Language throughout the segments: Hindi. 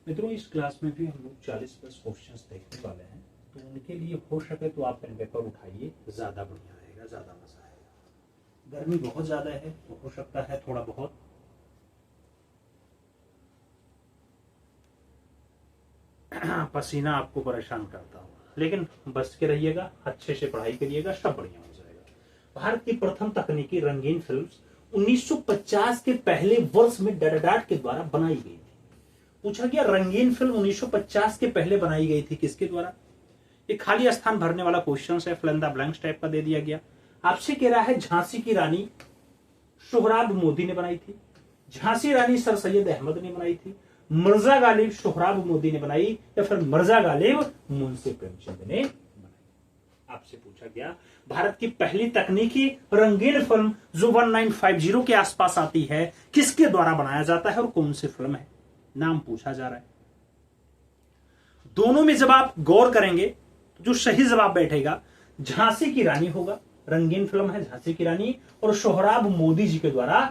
मित्रों इस क्लास में भी हम लोग 40 प्लस क्वेश्चंस देखने वाले हैं, तो उनके लिए हो सके तो आप पेन पेपर उठाइए, ज़्यादा बढ़िया रहेगा, ज़्यादा मजा आएगा। गर्मी बहुत ज़्यादा है तो हो सकता है थोड़ा बहुत पसीना आपको परेशान करता हो, लेकिन बच के रहिएगा, अच्छे से पढ़ाई करिएगा, सब बढ़िया हो जाएगा। भारत की प्रथम तकनीकी रंगीन फिल्म 1950 के पहले वर्ष में डडाडाट के द्वारा बनाई गई थी। पूछा गया रंगीन फिल्म 1950 के पहले बनाई गई थी किसके द्वारा। ये खाली स्थान भरने वाला क्वेश्चन है, fill in the blanks type का दे दिया गया। आपसे कह रहा है झांसी की रानी सोहराब मोदी ने बनाई थी, झांसी रानी सर सैयद अहमद ने बनाई थी, मिर्जा गालिब सोहराब मोदी ने बनाई, या फिर मिर्जा गालिब मुंशी प्रेमचंद ने बनाई। आपसे पूछा गया भारत की पहली तकनीकी रंगीन फिल्म जो 1950 के आसपास आती है किसके द्वारा बनाया जाता है और कौन सी फिल्म है, नाम पूछा जा रहा है। दोनों में जब आप गौर करेंगे तो जो सही जवाब बैठेगा झांसी की रानी होगा। रंगीन फिल्म है झांसी की रानी और सोहराब मोदी जी के द्वारा।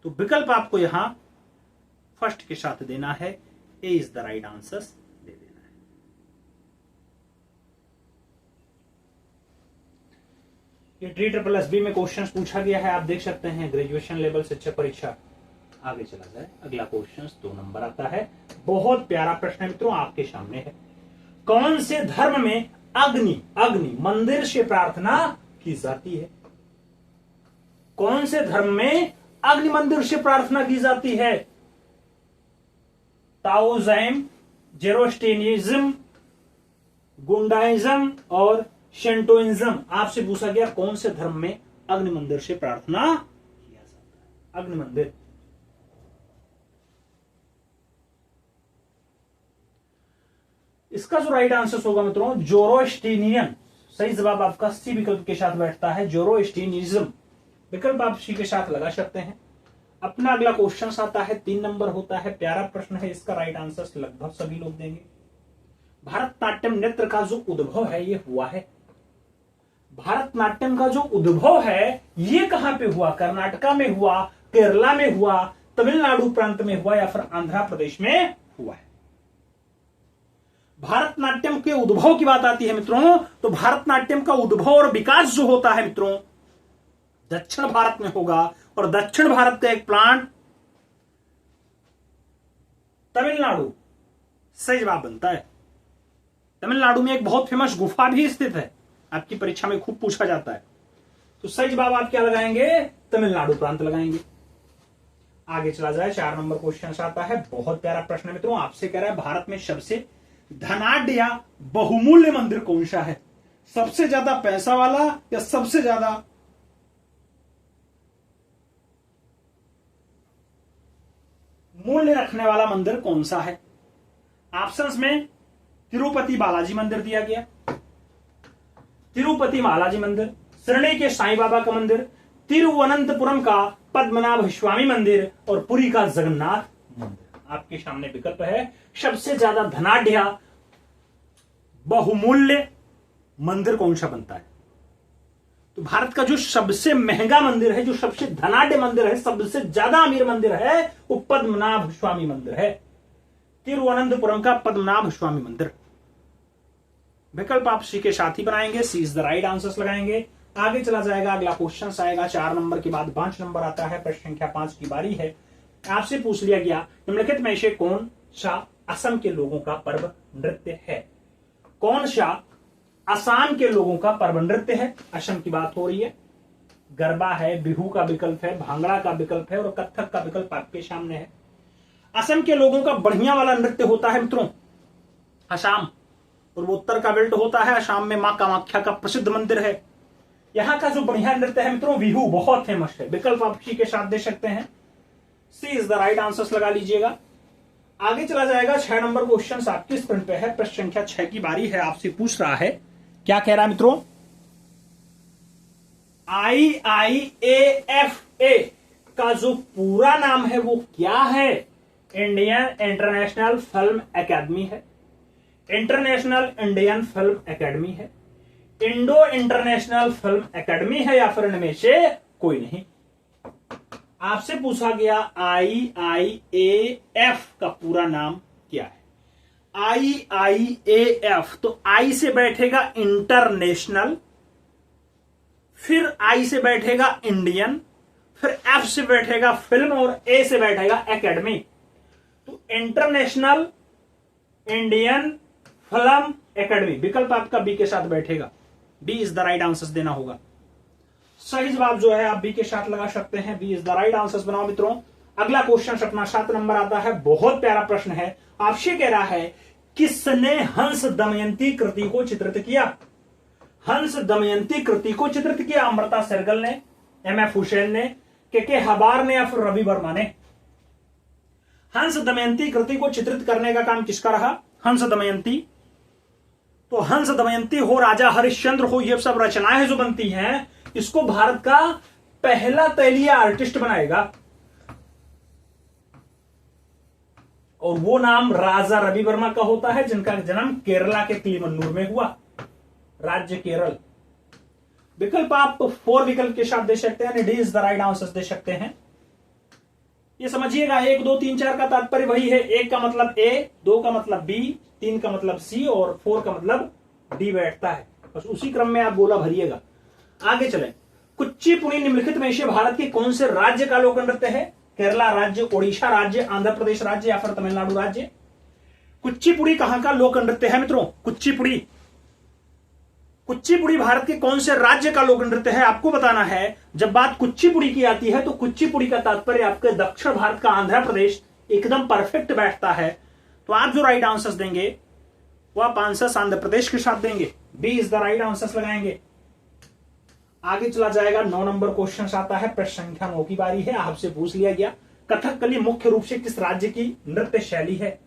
तो विकल्प आपको यहां फर्स्ट के साथ देना है, ए इज द राइट आंसर दे देना है। ये TSSB में क्वेश्चंस पूछा गया है, आप देख सकते हैं ग्रेजुएशन लेवल शिक्षक परीक्षा। आगे चला जाए, अगला क्वेश्चन 2 नंबर आता है, बहुत प्यारा प्रश्न है मित्रों, आपके सामने है। कौन से धर्म में अग्नि मंदिर से प्रार्थना की जाती है? कौन से धर्म में अग्नि मंदिर से प्रार्थना की जाती है? ताओइज्म, जेरोस्ट्रियनिज्म, गुंडाइज्म और शेंटोइज्म। आपसे पूछा गया कौन से धर्म में अग्नि मंदिर से प्रार्थना किया जाता है? अग्नि मंदिर। इसका जो राइट आंसर होगा मित्रों जोरोस्ट्रियनियन। सही जवाब आपका सी विकल्प के साथ बैठता है, जोरोस्ट्रियनिज्म। विकल्प आप सी के साथ लगा सकते हैं। अपना अगला क्वेश्चन आता है, 3 नंबर होता है, प्यारा प्रश्न है, इसका राइट आंसर लगभग सभी लोग देंगे। भारतनाट्यम नृत्य का जो उद्भव है ये हुआ है, भारतनाट्यम का जो उद्भव है ये कहां पे हुआ? कर्नाटका में हुआ, केरला में हुआ, तमिलनाडु प्रांत में हुआ, या फिर आंध्र प्रदेश में हुआ है? भारतनाट्यम के उद्भव की बात आती है मित्रों, तो भारतनाट्यम का उद्भव और विकास जो होता है मित्रों दक्षिण भारत में होगा, और दक्षिण भारत का एक प्लांट तमिलनाडु सही जवाब बनता है। तमिलनाडु में एक बहुत फेमस गुफा भी स्थित है, आपकी परीक्षा में खूब पूछा जाता है। तो सही जवाब आप क्या लगाएंगे? तमिलनाडु प्रांत लगाएंगे। आगे चला जाए, 4 नंबर क्वेश्चन आता है, बहुत प्यारा प्रश्न है मित्रों, आपसे कह रहा है भारत में सबसे धनाढ्य या बहुमूल्य मंदिर कौन सा है? सबसे ज्यादा पैसा वाला या सबसे ज्यादा मूल्य रखने वाला मंदिर कौन सा है? ऑप्शंस में तिरुपति बालाजी मंदिर दिया गया, तिरुपति बालाजी मंदिर, शिरडी के साईं बाबा का मंदिर, तिरुवनंतपुरम का पद्मनाभ स्वामी मंदिर और पुरी का जगन्नाथ मंदिर। आपके सामने विकल्प है, सबसे ज्यादा धनाढ्य बहुमूल्य मंदिर कौन सा बनता है? तो भारत का जो सबसे महंगा मंदिर है, जो सबसे धनाढ्य मंदिर है, सबसे ज्यादा अमीर मंदिर है, वो पद्मनाभ स्वामी मंदिर है, तिरुवनंतपुरम का पद्मनाभ स्वामी मंदिर। विकल्प आप सी के साथ ही बनाएंगे, सी इज द राइट आंसर लगाएंगे। आगे चला जाएगा, अगला क्वेश्चन आएगा 4 नंबर के बाद 5 नंबर आता है, प्रश्न संख्या 5 की बारी है। आपसे पूछ लिया गया निम्नलिखित में से कौन सा असम के लोगों का पर्व नृत्य है? कौन सा असम के लोगों का पर्व नृत्य है? असम की बात हो रही है। गरबा है, बिहू का विकल्प है, भांगड़ा का विकल्प है और कथक का विकल्प आपके सामने है। असम के लोगों का बढ़िया वाला नृत्य होता है मित्रों असम, पूर्वोत्तर का बेल्ट होता है। असम में मां कामाख्या का प्रसिद्ध मंदिर है। यहाँ का जो बढ़िया नृत्य है मित्रों बिहू, बहुत फेमस है। विकल्प आप सी के साथ दे सकते हैं, सी इज द राइट आंसर लगा लीजिएगा। आगे चला जाएगा, 6 नंबर क्वेश्चन आपकी स्क्रीन पे है, प्रश्न संख्या 6 की बारी है। आपसे पूछ रहा है, क्या कह रहा है मित्रों? IIAFA का जो पूरा नाम है वो क्या है? इंडियन इंटरनेशनल फिल्म एकेडमी है, इंटरनेशनल इंडियन फिल्म एकेडमी है, इंडो इंटरनेशनल फिल्म एकेडमी है, या फिर इनमें से कोई नहीं। आपसे पूछा गया IIAF का पूरा नाम क्या है? IIAF, तो आई से बैठेगा इंटरनेशनल, फिर आई से बैठेगा इंडियन, फिर एफ से बैठेगा फिल्म और ए से बैठेगा एकेडमी। तो इंटरनेशनल, इंडियन, फिल्म, एकेडमी, विकल्प आपका बी के साथ बैठेगा। B is the right answer देना होगा। सही जवाब जो है आप बी के साथ लगा सकते हैं। B is the right answer बनाओ मित्रों। अगला क्वेश्चन अपना 7 नंबर आता है। बहुत प्यारा प्रश्न है। आपसे कह रहा है किसने हंस दमयंती कृति को चित्रित किया? हंस दमयंती कृति को चित्रित किया अमृता सहगल ने, MF हुसैन ने, के हबार ने या फिर रवि वर्मा ने? हंस दमयंती कृति को चित्रित करने का काम किसका रहा? हंस दमयंती। तो हंस दमयंती हो, राजा हरिश्चंद्र हो, ये सब रचनाएं जो बनती हैं, इसको भारत का पहला तैलीय आर्टिस्ट बनाएगा और वो नाम राजा रवि वर्मा का होता है, जिनका जन्म केरला के किलिमन्नूर में हुआ, राज्य केरल। विकल्प आप 4 विकल्प के साथ दे सकते हैं, D is the right answer दे सकते हैं। ये समझिएगा 1 2 3 4 का तात्पर्य वही है। 1 का मतलब ए, 2 का मतलब बी, 3 का मतलब सी और 4 का मतलब डी बैठता है। बस उसी क्रम में आप गोला भरिएगा। आगे चलें। कुचिपुड़ी निम्नलिखित में से भारत के कौन से राज्य का लोक नृत्य है? केरला राज्य, ओडिशा राज्य, आंध्र प्रदेश राज्य या फिर तमिलनाडु राज्य? कुचिपुड़ी कहां का लोक नृत्य है मित्रों? कुचिपुड़ी। कुचिपुड़ी भारत के कौन से राज्य का लोक नृत्य है आपको बताना है। जब बात कुचिपुड़ी की आती है तो कुचिपुड़ी का तात्पर्य आपके दक्षिण भारत का आंध्र प्रदेश एकदम परफेक्ट बैठता है। तो आप जो राइट आंसर देंगे वो आप आंसर आंध्र प्रदेश के साथ देंगे। B is the right answer लगाएंगे। आगे चला जाएगा। 9 नंबर क्वेश्चन आता है। प्रश्न संख्या 9 की बारी है। आपसे पूछ लिया गया कथकली मुख्य रूप से किस राज्य की नृत्य शैली है?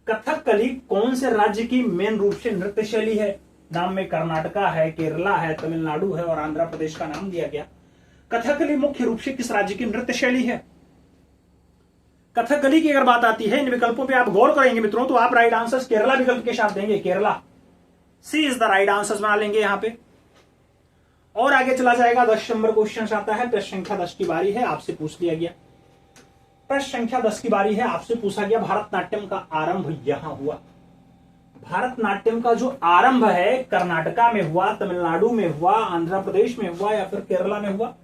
कथकली कौन से राज्य की मेन रूप से नृत्य शैली है? नाम में कर्नाटका है, केरला है, तमिलनाडु है और आंध्र प्रदेश का नाम दिया गया। कथकली मुख्य रूप से किस राज्य की नृत्य शैली है? कथकली की अगर बात आती है, इन विकल्पों पे आप गौर करेंगे मित्रों, तो आप राइट आंसर केरला विकल्प के साथ देंगे। केरला, सी इज द राइट आंसर बना लेंगे यहां पे। और आगे चला जाएगा। 10 नंबर क्वेश्चन आता है। प्रश्न संख्या 10 की बारी है। आपसे पूछ लिया गया, प्रश्न संख्या 10 की बारी है। आपसे पूछा गया भारतनाट्यम का आरंभ यहां हुआ। भारतनाट्यम का जो आरंभ है कर्नाटका में हुआ, तमिलनाडु में हुआ, आंध्र प्रदेश में हुआ या फिर केरला में हुआ?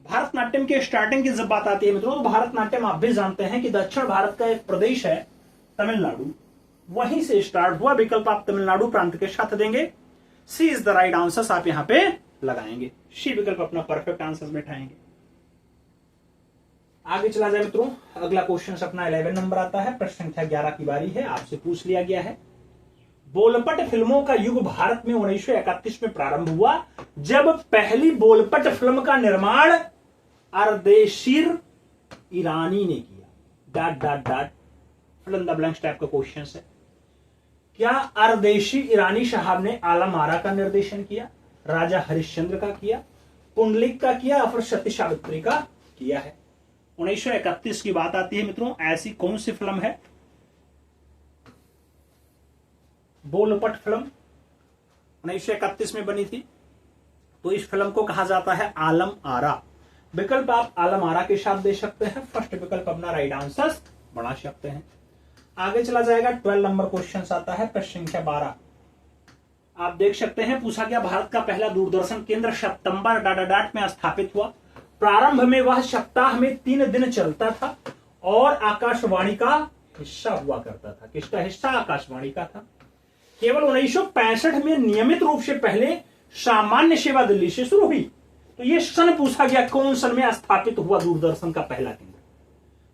भारतनाट्यम के स्टार्टिंग की जब बात आती है मित्रों, तो भारतनाट्यम आप भी जानते हैं कि दक्षिण भारत का एक प्रदेश है तमिलनाडु, वहीं से स्टार्ट हुआ। विकल्प आप तमिलनाडु प्रांत के साथ देंगे। सी इज द राइट आंसर आप यहां पे लगाएंगे। सी विकल्प अपना परफेक्ट आंसर बैठाएंगे। आगे चला जाए मित्रों। अगला क्वेश्चन अपना 11 नंबर आता है। प्रश्न संख्या 11 की बारी है। आपसे पूछ लिया गया है बोलपट फिल्मों का युग भारत में 1931 में प्रारंभ हुआ, जब पहली बोलपट फिल्म का निर्माण अर्देशीर ईरानी ने किया। Dot dot dot fill in the blanks type का क्वेश्चन है। क्या अर्देशी ईरानी साहब ने आलम आरा का निर्देशन किया, राजा हरिश्चंद्र का किया, पुंडलिक का किया या फिर सती सावित्री का किया है? 1931 की बात आती है मित्रों। ऐसी कौन सी फिल्म है? बोलपट फिल्म 1931 में बनी थी। तो इस फिल्म को कहा जाता है आलम आरा। विकल्प आप आलम आरा के साथ दे सकते हैं। फर्स्ट विकल्प अपना राइट आंसर बना सकते हैं। आगे चला जाएगा। 12 नंबर क्वेश्चन आता है। प्रश्न संख्या 12 आप देख सकते हैं। पूछा गया भारत का पहला दूरदर्शन केंद्र सितंबर डाट में स्थापित हुआ। प्रारंभ में वह सप्ताह में 3 दिन चलता था और आकाशवाणी का हिस्सा हुआ करता था। किसका हिस्सा? आकाशवाणी का था। केवल 1965 में नियमित रूप से पहले सामान्य सेवा दिल्ली से शुरू हुई। तो यह सन पूछा गया कौन सन में स्थापित हुआ दूरदर्शन का पहला केंद्र?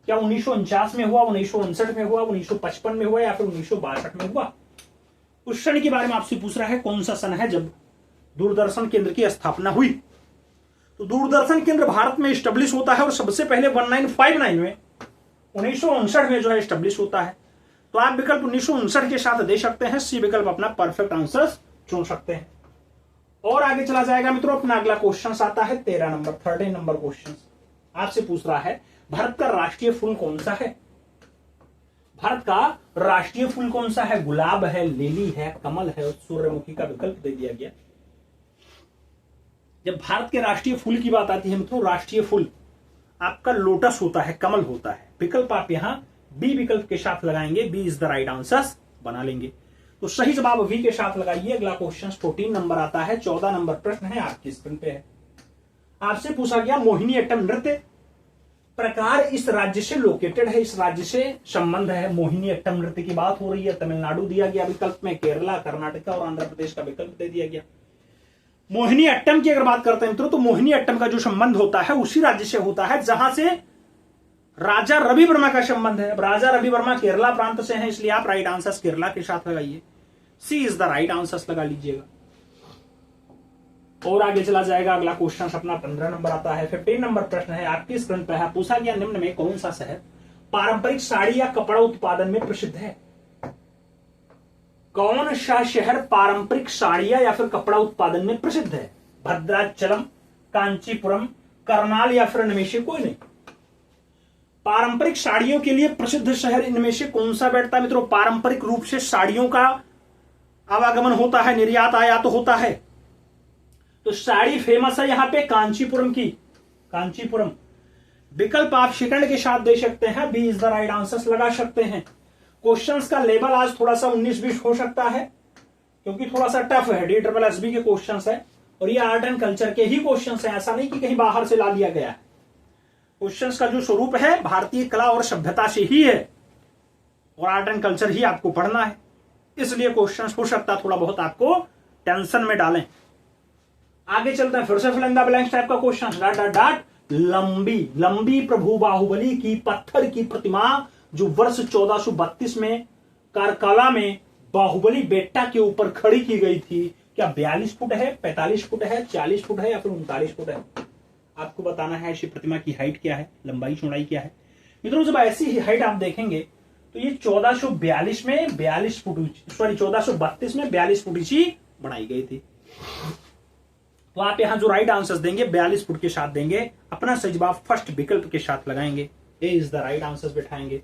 क्या 1949 में हुआ, 1959 में हुआ, 1955 में हुआ या फिर 1962 में हुआ? उस सन के बारे में आपसे पूछ रहा है कौन सा सन है जब दूरदर्शन केंद्र की स्थापना हुई। तो दूरदर्शन केंद्र भारत में स्टेब्लिश होता है और सबसे पहले 1959 में 1959 में जो है स्टेब्लिश होता है। तो आप विकल्प 1959 के साथ दे सकते हैं। सी विकल्प अपना परफेक्ट आंसर चुन सकते हैं। और आगे चला जाएगा मित्रों। अपना अगला क्वेश्चन आता है 13 नंबर क्वेश्चन। आपसे पूछ रहा है भारत का राष्ट्रीय फूल कौन सा है? भारत का राष्ट्रीय फूल कौन सा है? गुलाब है, लिली है, कमल है और सूर्यमुखी का विकल्प दे दिया गया। जब भारत के राष्ट्रीय फूल की बात आती है मित्रों, राष्ट्रीय फूल आपका लोटस होता है, कमल होता है। विकल्प आप यहां बी विकल्प के साथ लगाएंगे, B is the right answer बना लेंगे। तो सही जवाब वी के साथ लगाइए। अगला क्वेश्चन 14 नंबर आता है, 14 नंबर प्रश्न है आपकी स्क्रीन पे है। आपसे पूछा गया मोहिनीअट्टम नृत्य प्रकार इस राज्य से लोकेटेड है, इस राज्य से संबंध है। मोहिनीअट्टम नृत्य की बात हो रही है, तमिलनाडु दिया गया विकल्प में, केरला, कर्नाटक और आंध्र प्रदेश का विकल्प दे दिया गया। मोहिनीअट्टम की अगर बात करते हैं मित्रों, तो मोहिनीअट्टम का जो संबंध होता है उसी राज्य से होता है जहां से राजा रवि वर्मा का संबंध है। राजा रवि वर्मा केरला प्रांत से हैं, इसलिए आप राइट आंसर केरला के साथ लगाइए, सी इज द राइट आंसर लगा लीजिएगा। और आगे चला जाएगा। अगला क्वेश्चन अपना 15 नंबर आता है, 15 नंबर प्रश्न है आपकी स्क्रीन पर है। पूछा गया निम्न में कौन सा शहर पारंपरिक साड़ी या कपड़ा उत्पादन में प्रसिद्ध है? कौन सा शहर पारंपरिक साड़ियां या फिर कपड़ा उत्पादन में प्रसिद्ध है? भद्राचलम, कांचीपुरम, करनाल या फिर इनमें से कोई नहीं। पारंपरिक साड़ियों के लिए प्रसिद्ध शहर इनमें से कौन सा बैठता है मित्रों? पारंपरिक रूप से साड़ियों का आवागमन होता है, निर्यात आयात तो होता है, तो साड़ी फेमस है यहां पे कांचीपुरम की, कांचीपुरम। विकल्प आप सेकंड के साथ दे सकते हैं, B is the right answer लगा सकते हैं। क्वेश्चंस का लेवल आज थोड़ा सा 19-20 हो सकता है क्योंकि थोड़ा सा टफ है, DSSB के क्वेश्चंस है और ये आर्ट एंड कल्चर के ही क्वेश्चंस है, ऐसा नहीं कि कहीं बाहर से ला लिया गया है। क्वेश्चंस का जो स्वरूप है भारतीय कला और सभ्यता से ही है और आर्ट एंड कल्चर ही आपको पढ़ना है, इसलिए क्वेश्चंस हो सकता है थोड़ा बहुत आपको टेंशन में डालें। आगे चलते हैं, फिर से fill in the blanks type का क्वेश्चन। डॉट डॉट डॉट लंबी लंबी प्रभु बाहुबली की पत्थर की प्रतिमा जो वर्ष 1432 में कारकाला में बाहुबली बेट्टा के ऊपर खड़ी की गई थी, क्या 42 फुट है, 45 फुट है, 40 फुट है या फिर 39 फुट है? आपको बताना है ऐसी प्रतिमा की हाइट क्या है, लंबाई चौड़ाई क्या है। मित्रों जब ऐसी हाइट आप देखेंगे तो ये 1442 में 42 फुट, सॉरी 1432 में 42 फुट ऊंची बनाई गई थी। तो आप यहां जो राइट आंसर देंगे 42 फुट के साथ देंगे, अपना सही जवाब फर्स्ट विकल्प के साथ लगाएंगे, ए इज द राइट आंसर बैठाएंगे।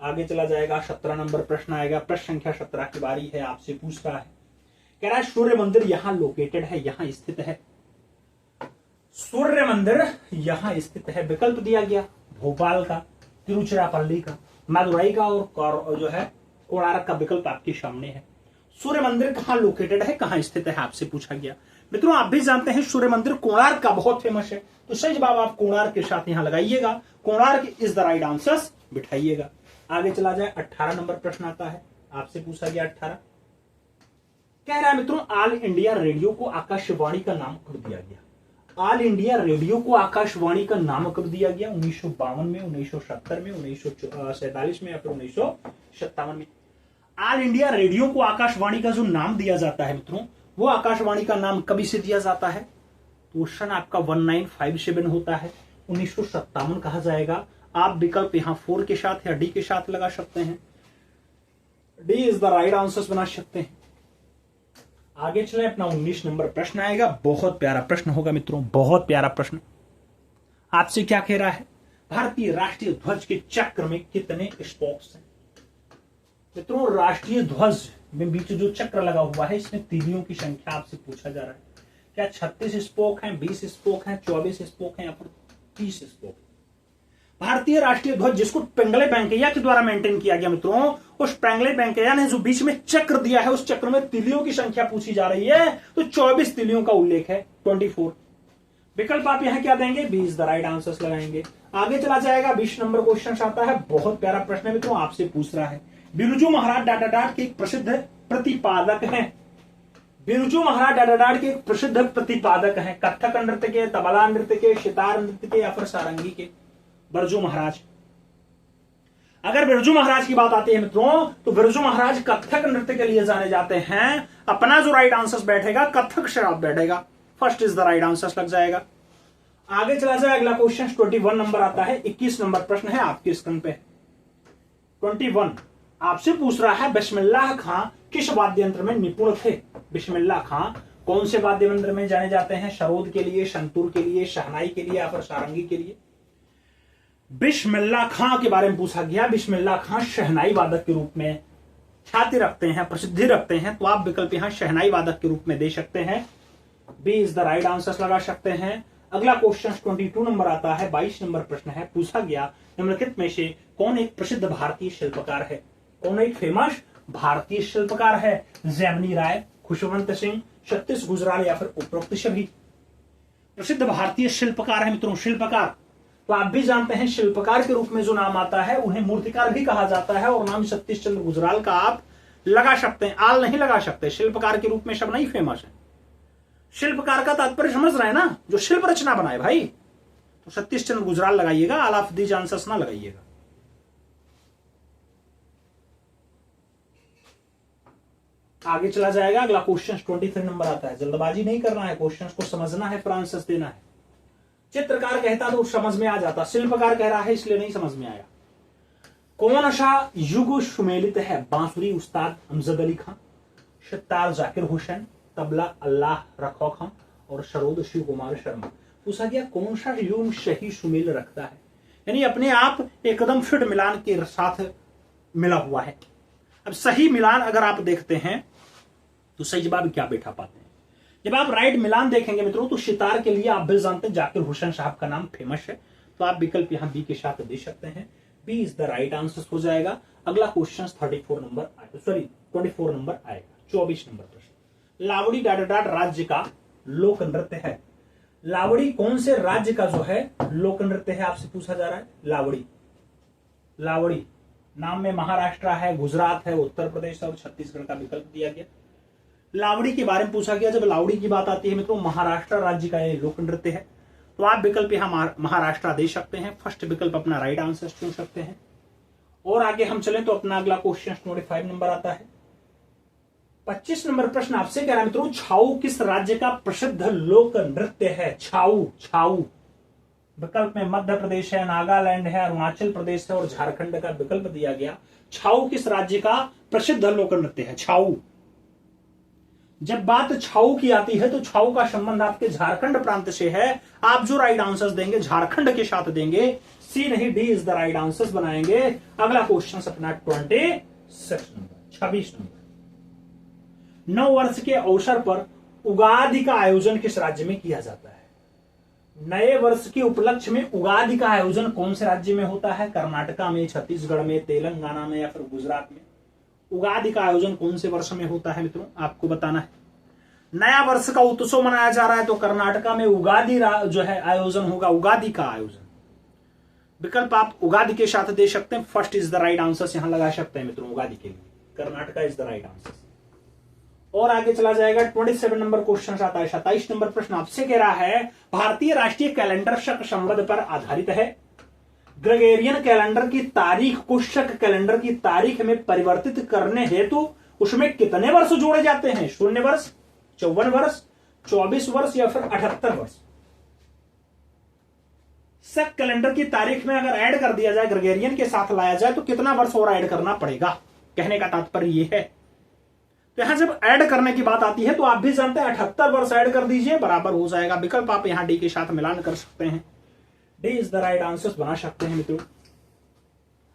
आगे चला जाएगा, 17 नंबर प्रश्न आएगा, प्रश्न संख्या 17 की बारी है, आपसे पूछ रहा है, कह रहा है सूर्य मंदिर यहां लोकेटेड है, यहां स्थित है। सूर्य मंदिर यहां स्थित है, विकल्प दिया गया भोपाल का, तिरुचिरापल्ली का, मदुरई का और जो है कोणार्क का विकल्प आपके सामने है। सूर्य मंदिर कहां लोकेटेड है, कहां स्थित है, आपसे पूछा गया। मित्रों आप भी जानते हैं सूर्य मंदिर कोणार्क का बहुत फेमस है, तो सही जवाब आप कोणार्क के साथ यहां लगाइएगा, Konark is the right answer बिठाइएगा। आगे चला जाए, 18 नंबर प्रश्न आता है, आपसे पूछा गया 18, कह रहा है मित्रों ऑल इंडिया रेडियो को आकाशवाणी का नाम कब दिया गया? ऑल इंडिया रेडियो को आकाशवाणी का नाम कब दिया गया? 1952 में, 1970 में, 1947 में या फिर 1957 में? ऑल इंडिया रेडियो को आकाशवाणी का जो नाम दिया जाता है मित्रों, वो आकाशवाणी का नाम कभी से दिया जाता है? तो क्वेश्चन आपका 1957 होता है, 1957 कहा जाएगा। आप विकल्प यहां 4 के साथ या डी के साथ लगा सकते हैं, D is the right answer बना सकते हैं। आगे चले, अपना 19 नंबर प्रश्न आएगा, बहुत प्यारा प्रश्न होगा मित्रों, बहुत प्यारा प्रश्न। आपसे क्या कह रहा है, भारतीय राष्ट्रीय ध्वज के चक्र में कितने स्पोक्स हैं? मित्रों राष्ट्रीय ध्वज में बीच जो चक्र लगा हुआ है इसमें तीलियों की संख्या आपसे पूछा जा रहा है, क्या 36 स्पोक हैं, 20 स्पोक हैं, 24 स्पोक हैं या फिर 30 स्पोक? भारतीय राष्ट्रीय ध्वज जिसको पिंगले वेंकैया के द्वारा मेंटेन किया गया मित्रों, उस पिंगले वेंकैया ने जो बीच में चक्र दिया है उस चक्र में तिलियों की संख्या पूछी जा रही है, तो 24 तिलियों का उल्लेख है, 24। विकल्प आप यहां क्या देंगे, B is the right answer लगाएंगे। आगे चला जाएगा, 20 नंबर क्वेश्चन आता है, बहुत प्यारा प्रश्न है मित्रों, आपसे पूछ रहा है, बिरजू महाराज डाटाडाट के एक प्रसिद्ध प्रतिपादक हैं। बिरजू महाराज डाटाडाट के एक प्रसिद्ध प्रतिपादक हैं, कथक नृत्य के, तबला नृत्य के, सितार नृत्य के या फिर सारंगी के? बिरजू महाराज। अगर बिरजू महाराज की बात आती है मित्रों, तो बिरजू महाराज कथक नृत्य के लिए जाने जाते हैं, अपना जो राइट आंसर बैठेगा कथक शराब बैठेगा, first is the right answer लग जाएगा। आगे चला जाए, अगला क्वेश्चन 21 नंबर आता है, 21 नंबर प्रश्न है आपकी स्क्रीन पे। 21 आपसे पूछ रहा है, बिस्मिल्लाह खां किस वाद्य यंत्र में निपुण थे? बिस्मिल्लाह खां कौन से वाद्य यंत्र में जाने जाते हैं? सरोद के लिए, संतूर के लिए, शहनाई के लिए या फिर सारंगी के लिए? बिस्मिल्लाह खां के बारे में पूछा गया। बिस्मिल्लाह खां शहनाई वादक के रूप में ख्याति रखते हैं, प्रसिद्धि रखते हैं, तो आप विकल्प यहां शहनाई वादक के रूप में दे सकते हैं, B is the right answer लगा सकते हैं। अगला क्वेश्चन 22 नंबर आता है। 22 नंबर प्रश्न है, पूछा गया निम्नलिखित में से कौन एक प्रसिद्ध भारतीय शिल्पकार है? कौन एक फेमस भारतीय शिल्पकार है? जैमिनी राय, खुशवंत सिंह, सतीश गुजराल या फिर उपरोक्त सभी? प्रसिद्ध भारतीय शिल्पकार है मित्रों, शिल्पकार। तो आप भी जानते हैं शिल्पकार के रूप में जो नाम आता है उन्हें मूर्तिकार भी कहा जाता है, और नाम सतीश चंद्र गुजराल का आप लगा सकते हैं, आल नहीं लगा सकते। शिल्पकार के रूप में शब्द नहीं फेमस है। शिल्पकार का तात्पर्य समझ रहे हैं ना, जो शिल्प रचना बनाए भाई। तो सतीश चंद्र गुजराल लगाइएगा, आल ऑफ दीज आंसर्स ना लगाइएगा। आगे चला जाएगा। अगला क्वेश्चन 23 नंबर आता है। जल्दबाजी नहीं करना है, क्वेश्चन को समझना है, फिर आंसर्स देना है। चित्रकार कहता तो समझ में आ जाता, शिल्पकार कह रहा है इसलिए नहीं समझ में आया। कौन सा युग सुमेलित है? बांसुरी उस्ताद अमजद अली खां, सितार जाकिर हुसैन, तबला अल्लाह रखौ खां और सरोद शिव कुमार शर्मा। पूछा गया कौन सा युग सही सुमेल रखता है, यानी अपने आप एकदम फिट मिलान के साथ मिला हुआ है। अब सही मिलान अगर आप देखते हैं तो सही जवाब क्या बैठा पाते हैं? जब आप राइट मिलान देखेंगे मित्रों तो सितार के लिए आप भी जानते हैं जाकिर हुसैन साहब का नाम फेमस है, तो आप विकल्प यहां बी के साथ दे सकते हैं। B is the right answer हो जाएगा। अगला क्वेश्चन 24 नंबर आएगा। 24 नंबर प्रश्न, लावड़ी डाट डाट राज्य का लोक नृत्य है। लावड़ी कौन से राज्य का जो है लोक नृत्य है आपसे पूछा जा रहा है। लावड़ी, लावड़ी नाम में महाराष्ट्र है, गुजरात है, उत्तर प्रदेश और छत्तीसगढ़ का विकल्प दिया गया। लावड़ी के बारे में पूछा गया। जब लावड़ी की बात आती है मित्रों, महाराष्ट्र राज्य का यह लोक नृत्य है, तो आप विकल्प यहां महाराष्ट्र दे सकते हैं। फर्स्ट विकल्प अपना राइट आंसर चुन सकते हैं। और आगे हम चलें तो अपना अगला क्वेश्चन 25 नंबर आता है। 25 नंबर प्रश्न आपसे कह रहा है मित्रों, छाऊ किस राज्य का प्रसिद्ध लोक नृत्य है? छाऊ, छाऊ विकल्प में मध्य प्रदेश है, नागालैंड है, अरुणाचल प्रदेश है और झारखंड का विकल्प दिया गया। छाऊ किस राज्य का प्रसिद्ध लोक नृत्य है? छाऊ। जब बात छाऊ की आती है तो छाऊ का संबंध आपके झारखंड प्रांत से है। आप जो राइट आंसर्स देंगे झारखंड के साथ देंगे, सी नहीं D is the right answers बनाएंगे। अगला क्वेश्चन अपना 26 नंबर। 9 वर्ष के अवसर पर उगादि का आयोजन किस राज्य में किया जाता है? नए वर्ष के उपलक्ष्य में उगादि का आयोजन कौन से राज्य में होता है? कर्नाटका में, छत्तीसगढ़ में, तेलंगाना में या फिर गुजरात में? उगादि का आयोजन कौन से वर्ष में होता है मित्रों, आपको बताना है। नया वर्ष का उत्सव मनाया जा रहा है तो कर्नाटका में उगादि जो है आयोजन होगा, उगादि का आयोजन। विकल्प आप उगादि के साथ दे सकते हैं। First is the right answer यहां लगा सकते हैं मित्रों, उगादि के लिए Karnataka is the right answer. और आगे चला जाएगा। 27 नंबर क्वेश्चन आता है। 27 नंबर प्रश्न आपसे कह रहा है, भारतीय राष्ट्रीय कैलेंडर शक संवत पर आधारित है। ग्रेगोरियन कैलेंडर की तारीख को शक कैलेंडर की तारीख में परिवर्तित करने हेतु उसमें कितने वर्ष जोड़े जाते हैं? 0 वर्ष, 54 वर्ष, 24 वर्ष या फिर 78 वर्ष? शक कैलेंडर की तारीख में अगर ऐड कर दिया जाए, ग्रेगोरियन के साथ लाया जाए तो कितना वर्ष और ऐड करना पड़ेगा? कहने का तात्पर्य यह है। तो यहां जब ऐड करने की बात आती है तो आप भी जानते हैं 78 वर्ष ऐड कर दीजिए, बराबर हो जाएगा। विकल्प आप यहां डी के साथ मिलान कर सकते हैं। D is the right answer बना सकते हैं मित्रों।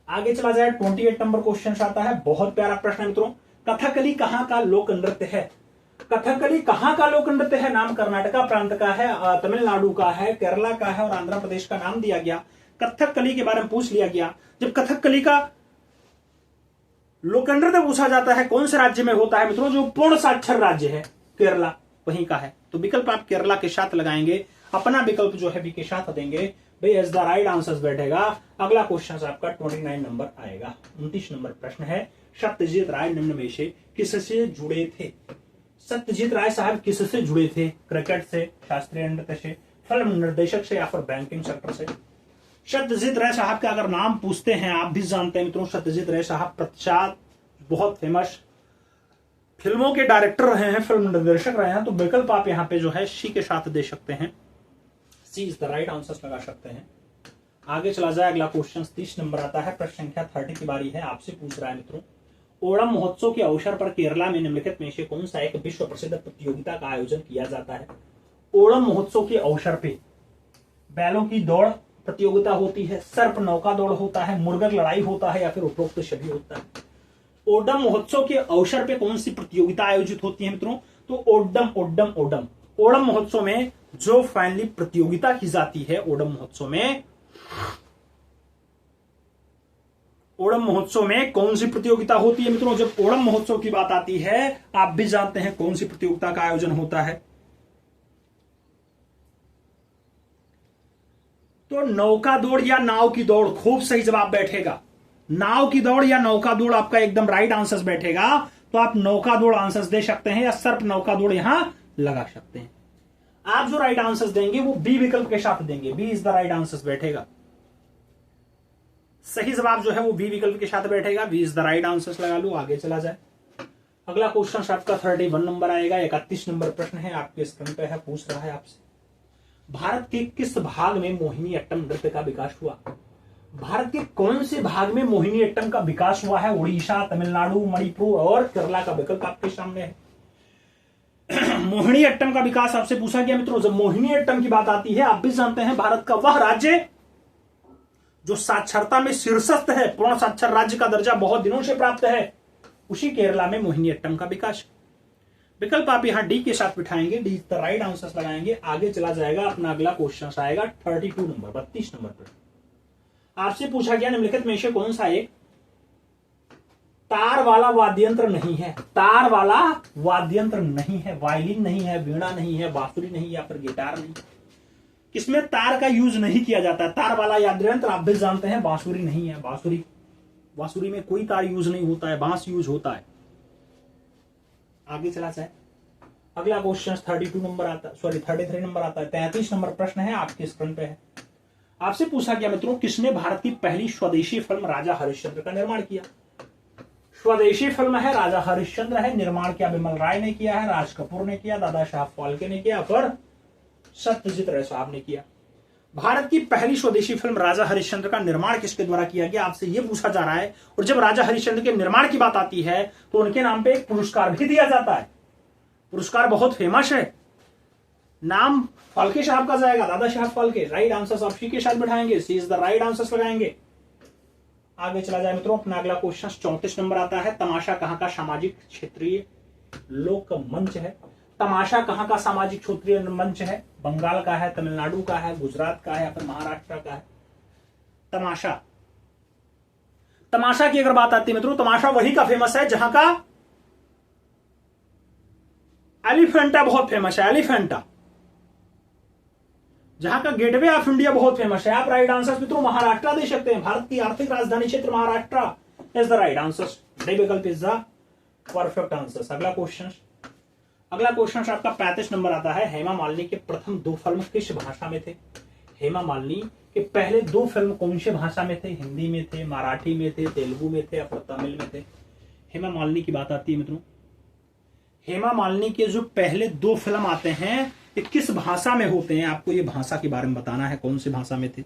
आगे चला जाए। 28 नंबर क्वेश्चन आता है। बहुत प्यारा प्रश्न है मित्रों। कथकली कहां का लोक नृत्य है? कथकली कहां का लोक नृत्य है? नाम कर्नाटका प्रांत का है, तमिलनाडु का है, केरला का है और आंध्र प्रदेश का नाम दिया गया। कथकली के बारे में पूछ लिया गया। जब कथकली का लोक नृत्य पूछा जाता है कौन से राज्य में होता है मित्रों? जो पूर्ण साक्षर राज्य है केरला, वहीं का है। तो विकल्प आप केरला के साथ लगाएंगे, अपना विकल्प जो है बी के साथ देंगे। भाई एज द राइट आंसर बैठेगा। अगला क्वेश्चन आपका 29 नंबर आएगा। 29 नंबर प्रश्न है, सत्यजीत राय निम्न में से किससे जुड़े थे? सत्यजीत राय साहब किससे जुड़े थे? क्रिकेट से, शास्त्रीय नृत्य से, फिल्म निर्देशक से या फिर बैंकिंग सेक्टर से? सत्यजीत राय साहब का अगर नाम पूछते हैं, आप भी जानते हैं मित्रों सत्यजीत राय साहब प्रख्यात बहुत फेमस फिल्मों के डायरेक्टर रहे हैं, फिल्म निर्देशक रहे हैं। तो विकल्प आप यहाँ पे जो है सी के साथ दे सकते हैं। सी इज द राइट आंसर लगा सकते हैं। आगे चला जाए। अगला क्वेश्चन 30 नंबर आता है। प्रश्न संख्या 30 की बारी है। आपसे पूछ रहा है मित्रों, ओणम महोत्सव के अवसर पर केरला में निम्नलिखित में से कौन सा एक विश्व प्रसिद्ध प्रतियोगिता का आयोजन किया जाता है? ओणम महोत्सव के अवसर पे बैलों की दौड़ प्रतियोगिता होती है, सर्प नौका दौड़ होता है, मुर्गर लड़ाई होता है या फिर उपरोक्त सभी होता है? ओणम महोत्सव के अवसर पे कौन सी प्रतियोगिता आयोजित होती है मित्रों? तो ओडम ओडम ओडम ओणम महोत्सव में जो फाइनली प्रतियोगिता की जाती है, ओणम महोत्सव में कौन सी प्रतियोगिता होती है मित्रों? जब ओणम महोत्सव की बात आती है, आप भी जानते हैं कौन सी प्रतियोगिता का आयोजन होता है। तो नौका दौड़ या नाव की दौड़, खूब सही जवाब बैठेगा। नाव की दौड़ या नौका दौड़ आपका एकदम राइट आंसर बैठेगा। तो आप नौका दौड़ आंसर दे सकते हैं या सर्प नौका दौड़ यहां लगा सकते हैं। आप जो राइट आंसर देंगे वो बी विकल्प के साथ देंगे, B is the right answer बैठेगा। सही जवाब जो है वो बी विकल्प के साथ बैठेगा, B is the right answer लगा लो। आगे चला जाए। अगला क्वेश्चन आपका 31 नंबर आएगा। 31 नंबर प्रश्न है, आपके स्क्रीन पे है, पूछ रहा है आपसे, भारत के किस भाग में मोहिनी अट्टम नृत्य का विकास हुआ? भारत के कौन से भाग में मोहिनी अट्टम का विकास हुआ है? उड़ीसा, तमिलनाडु, मणिपुर और केरला का विकल्प आपके सामने है। मोहिनी अट्टम का विकास आपसे पूछा गया मित्रों। जब मोहिनी अट्टम की बात आती है, आप भी जानते हैं भारत का वह राज्य जो साक्षरता में शीर्षस्थ है, पूर्ण साक्षर राज्य का दर्जा बहुत दिनों से प्राप्त है, उसी केरला में मोहिनी अट्टम का विकास। विकल्प आप यहां डी के साथ बिठाएंगे, डी द राइट आंसर लगाएंगे। आगे चला जाएगा। अपना अगला क्वेश्चन आएगा 32 नंबर, 32 नंबर पर आपसे पूछा गया निम्नलिखित में से कौन सा एक तार वाला वाद्य यंत्र नहीं है? तार वाला वाद्य यंत्र नहीं है, वायलिन नहीं है, वीणा नहीं है, बांसुरी नहीं, या फिर गिटार नहीं। किसमें तार का यूज नहीं किया जाता है? तार वाला वाद्य यंत्र आप भी जानते हैं बांसुरी नहीं है। बांसुरी में कोई तार यूज नहीं होता है, बांस यूज होता है। आगे चला जाए। अगला क्वेश्चन 32 नंबर आता है, सॉरी 33 नंबर आता है। 33 नंबर प्रश्न है, आपके स्क्रीन पे है। आपसे पूछा गया मित्रों, किसने भारत की पहली स्वदेशी फिल्म राजा हरिश्चंद्र का निर्माण किया? स्वदेशी फिल्म है, राजा हरिश्चंद्र है। निर्माण किया बिमल राय ने किया है, राज कपूर ने किया, दादा साहब फाल्के ने किया, फिर सत्यजीत रे साहब ने किया। भारत की पहली स्वदेशी फिल्म राजा हरिश्चंद्र का निर्माण किसके द्वारा किया गया, आपसे यह पूछा जा रहा है। और जब राजा हरिश्चंद्र के निर्माण की बात आती है तो उनके नाम पे एक पुरस्कार भी दिया जाता है। पुरस्कार बहुत फेमस है। नाम फाल्के साहब का जाएगा, दादा साहब फाल्के। राइट आंसर आप सी के साथ बैठाएंगे, सी इज द राइट आंसर लगाएंगे। आगे चला जाए मित्रों। अपना अगला क्वेश्चन 34 नंबर आता है। तमाशा कहां का सामाजिक क्षेत्रीय लोक मंच है? तमाशा कहां का सामाजिक क्षेत्रीय मंच है? बंगाल का है, तमिलनाडु का है, गुजरात का है, या फिर महाराष्ट्र का है? तमाशा की अगर बात आती है मित्रों, तमाशा वही का फेमस है जहां का एलिफेंटा बहुत फेमस है। एलिफेंटा जहां का गेटवे ऑफ इंडिया बहुत फेमस है। आप राइट आंसर मित्रों महाराष्ट्र दे सकते हैं। भारत की आर्थिक राजधानी क्षेत्र Maharashtra is the right answer. D विकल्प इज द परफेक्ट आंसर। अगला क्वेश्चन आपका 35 नंबर आता है। हेमा मालिनी के प्रथम 2 फिल्म किस भाषा में थे? हेमा मालिनी के पहले 2 फिल्म कौन सी भाषा में थे? हिंदी में थे, मराठी में थे, तेलुगु में थे, या फिर तमिल में थे? हेमा मालिनी की बात आती है मित्रों, हेमा मालिनी के जो पहले 2 फिल्म आते हैं ये किस भाषा में होते हैं? आपको ये भाषा के बारे में बताना है, कौन सी भाषा में थे।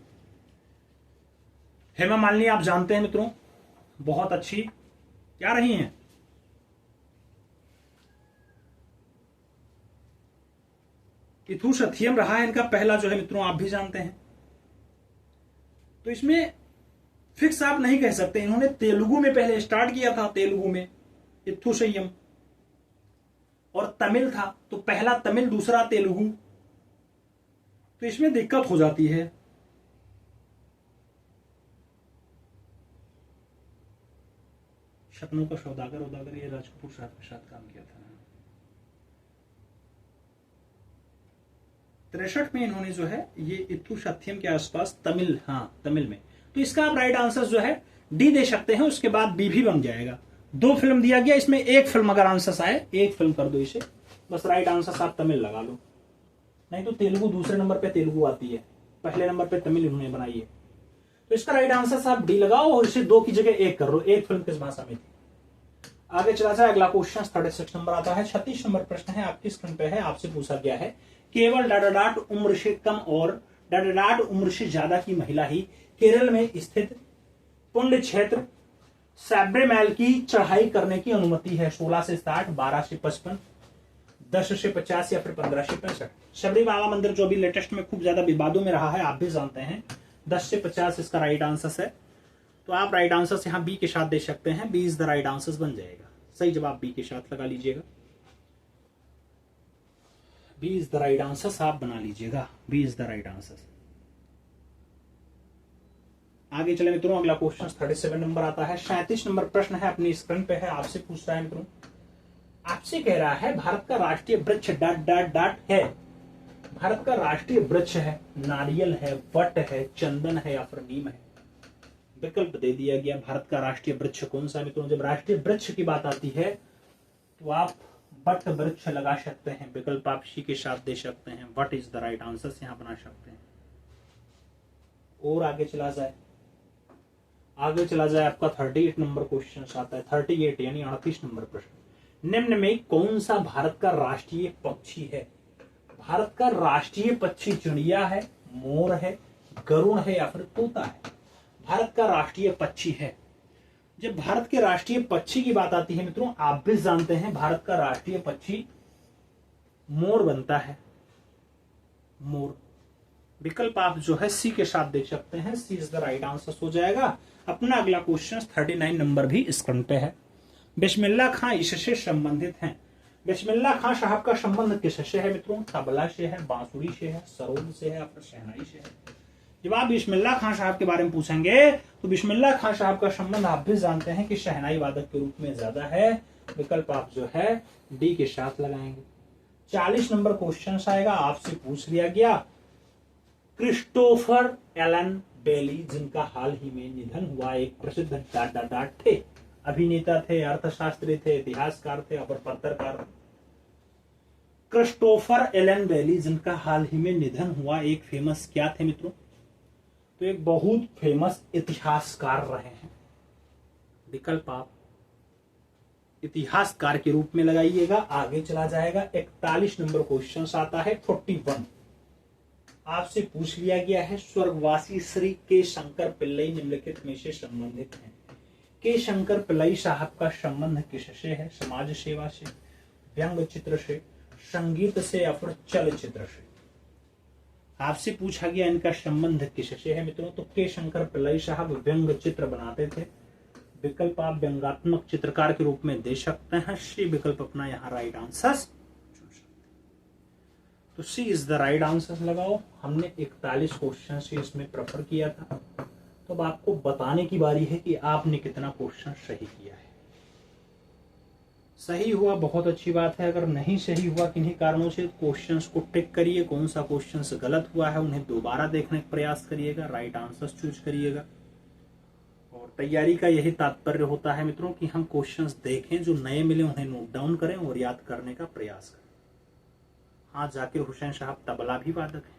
हेमा मालिनी आप जानते हैं मित्रों बहुत अच्छी क्या रही हैं, इथु सत्यम रहा है इनका पहला जो है मित्रों, आप भी जानते हैं। तो इसमें फिक्स आप नहीं कह सकते। इन्होंने तेलुगु में पहले स्टार्ट किया था, तेलुगु में इथु संयम, और तमिल था तो पहला तमिल दूसरा तेलुगु, तो इसमें दिक्कत हो जाती है। सपनों का सौदागर उदागर ये राज कपूर साहब के साथ काम किया था। 63 में इन्होंने जो है ये इथु सत्यम के आसपास तमिल, हाँ तमिल में, तो इसका आप राइट आंसर जो है डी दे सकते हैं। उसके बाद बी भी बन जाएगा। 2 फिल्म दिया गया, इसमें 1 फिल्म अगर आंसर आए 1 फिल्म कर दो इसे, बस राइट आंसर आप तमिल लगा लो। नहीं तो तेलुगु दूसरे नंबर पे तेलुगु आती है, पहले नंबर पे तमिल इन्होंने बनाई है। तो इसका राइट आंसर आप डी लगाओ और इसे 2 की जगह 1 कर लो। 1 फिल्म किस भाषा में थी? आगे चला जाए। अगला क्वेश्चन 36 नंबर आता है। 36 नंबर प्रश्न है, आपकी स्क्रीन पे है। आपसे पूछा गया है केवल डाडाडाट उम्र से कम और डाडाडाट उम्र से ज्यादा की महिला ही केरल में स्थित पुण्य क्षेत्र सबरीमैल की चढ़ाई करने की अनुमति है। 16 से 60, 12 से 55, 10 से 50 या फिर 15 से 65। सबरीमाला मंदिर जो अभी लेटेस्ट में खूब ज्यादा विवादों में रहा है, आप भी जानते हैं। 10 से 50 इसका राइट आंसर है। तो आप राइट आंसर यहाँ बी के साथ दे सकते हैं। B is the right answer बन जाएगा। सही जवाब बी के साथ लगा लीजिएगा। B is the right answer आप बना लीजिएगा, B is the right answer. आगे चले मित्रों, अगला क्वेश्चन 37 नंबर आता है। 37 नंबर प्रश्न है, अपनी स्क्रीन पे है, आपसे पूछ रहा है मित्रों, आपसे कह रहा है भारत का राष्ट्रीय वृक्ष डॉट डॉट डॉट है। भारत का राष्ट्रीय वृक्ष है, नारियल है, वट है, चंदन है या फिर नीम है। विकल्प दे दिया गया, भारत का राष्ट्रीय वृक्ष कौन सा है मित्रों। जब राष्ट्रीय वृक्ष की बात आती है तो आप वट वृक्ष लगा सकते हैं, विकल्प आप सी के साथ दे सकते हैं, what is the right answer यहां बना सकते हैं। और आगे चला जाए, आपका 38 नंबर क्वेश्चन आता है, 38 यानी 38 नंबर प्रश्न। निम्न में कौन सा भारत का राष्ट्रीय पक्षी है। भारत का राष्ट्रीय पक्षी चिड़िया है, मोर है, गरुड़ है या फिर तोता है। भारत का राष्ट्रीय पक्षी है। जब भारत के राष्ट्रीय पक्षी की बात आती है मित्रों, आप भी जानते हैं भारत का राष्ट्रीय पक्षी मोर बनता है, मोर। विकल्प आप जो है सी के साथ देख सकते हैं, सी इज द राइट आंसर हो जाएगा। अपना अगला क्वेश्चन 39 नंबर भी स्क्रीन पे है। बिस्मिल्लाह खां इससे संबंधित हैं। बिस्मिल्लाह खां साहब का संबंध किससे है मित्रों। तबला से है, बांसुरी से है, सरोद से है, फिर शहनाई से है। जब आप बिस्मिल्लाह खां साहब के बारे में पूछेंगे तो बिस्मिल्लाह खां साहब का संबंध आप भी जानते हैं कि शहनाई वादक के रूप में ज्यादा है। विकल्प आप जो है डी के साथ लगाएंगे। 40 नंबर क्वेश्चन आएगा, आपसे पूछ लिया गया, क्रिस्टोफर एलन बेली जिनका हाल ही में निधन हुआ, एक प्रसिद्ध डाट थे, अभिनेता थे, अर्थशास्त्री थे, इतिहासकार थे और पत्रकार। क्रिस्टोफर एलन बेली जिनका हाल ही में निधन हुआ, एक फेमस क्या थे मित्रों, तो एक बहुत फेमस इतिहासकार रहे हैं। विकल्प आप इतिहासकार के रूप में लगाइएगा। आगे चला जाएगा, 41 नंबर क्वेश्चन आता है 41। आपसे पूछ लिया गया है, स्वर्गवासी श्री के शंकर पिल्लई निम्नलिखित में से संबंधित हैं। के शंकर पिल्लई साहब का संबंध किससे है। समाज सेवा से, व्यंग चित्र से, संगीत से या फिर चलचित्र से। आपसे पूछा गया इनका संबंध किससे है मित्रों, तो के शंकर पिल्लई साहब व्यंग चित्र बनाते थे। विकल्प आप व्यंगात्मक चित्रकार के रूप में दे सकते हैं, सी विकल्प अपना यहाँ राइट आंसर चुन सकते हैं। तो सी इज द राइट आंसर लगाओ। हमने 41 क्वेश्चन से इसमें प्रेफर किया था, तो अब आपको बताने की बारी है कि आपने कितना क्वेश्चन सही किया है। सही हुआ बहुत अच्छी बात है, अगर नहीं सही हुआ किन्हीं कारणों से क्वेश्चंस को टिक करिए, कौन सा क्वेश्चंस गलत हुआ है उन्हें दोबारा देखने का प्रयास करिएगा, राइट आंसर चूज करिएगा। और तैयारी का यही तात्पर्य होता है मित्रों कि हम क्वेश्चंस देखें, जो नए मिले उन्हें नोट डाउन करें और याद करने का प्रयास करें। हाँ, जाकिर हुसैन साहब तबला भी वादक हैं।